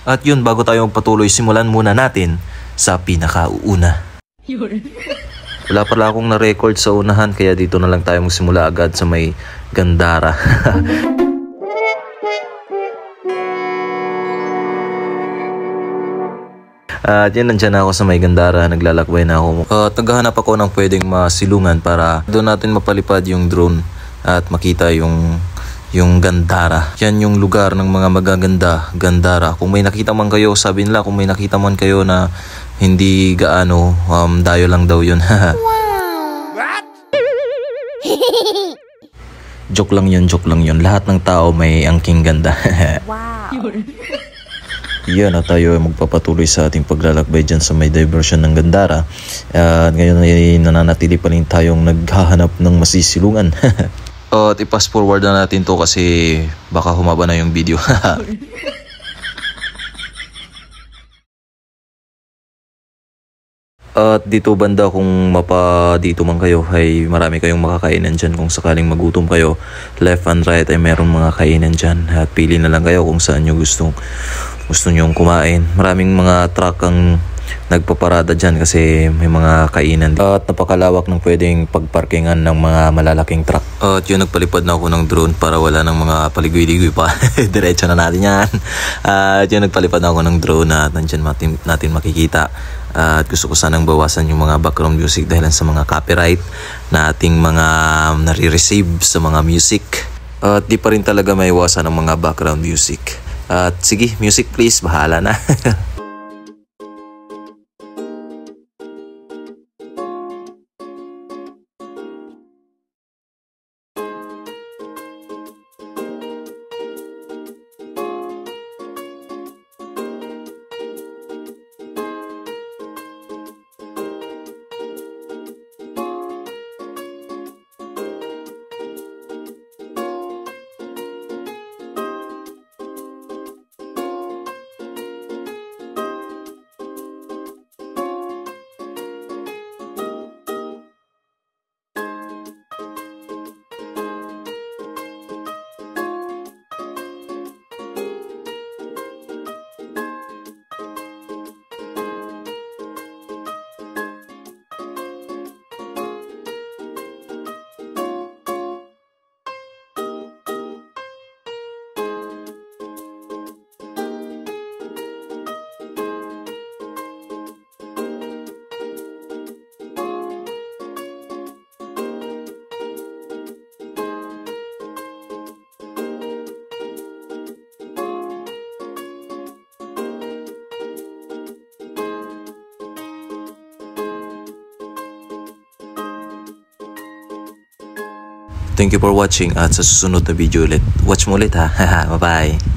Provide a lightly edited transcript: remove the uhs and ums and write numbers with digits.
At yun, bago tayo magpatuloy, simulan muna natin sa pinakauuna. Wala pala akong na-record sa unahan, kaya dito na lang tayo magsimula agad sa may Gandara. At yan, nandyan ako sa may Gandara, naglalakbay na ako. Naghahanap ako ng pwedeng masilungan para doon natin mapalipad yung drone at makita yung Gandara. Yan yung lugar ng mga magaganda, Gandara. Kung may nakita man kayo, sabi nila, kung may nakita man kayo na hindi gaano, dayo lang daw yun. What? Joke lang yun. Lahat ng tao may angking ganda. Wow. Yan, at tayo ay magpapatuloy sa ating paglalakbay dyan sa may diversion ng Gandara. Ngayon ay nananatili pa rin tayong naghahanap ng masisilungan. At i-pass forward na natin to kasi baka humaba na yung video. At dito banda, kung dito man kayo, ay marami kayong makakainan dyan. Kung sakaling magutom kayo, left and right ay merong mga kainan dyan. At pili na lang kayo kung saan nyo gusto nyong kumain. Maraming mga truck ang nagpaparada dyan kasi may mga kainan. At napakalawak ng pwedeng pagparkingan ng mga malalaking truck. At yun, nagpalipad na ako ng drone para wala ng mga paligoy-ligoy pa. Diretso na natin yan. At yun, nagpalipad na ako ng drone at nandyan natin makikita. At gusto ko sanang bawasan yung mga background music dahil sa mga copyright na ating mga nare-receive sa mga music. At di pa rin talaga maiwasan ang mga background music. At sige, music please, bahala na. Thank you for watching at sa susunod na video ulit. Watch mo ulit ha. Bye bye.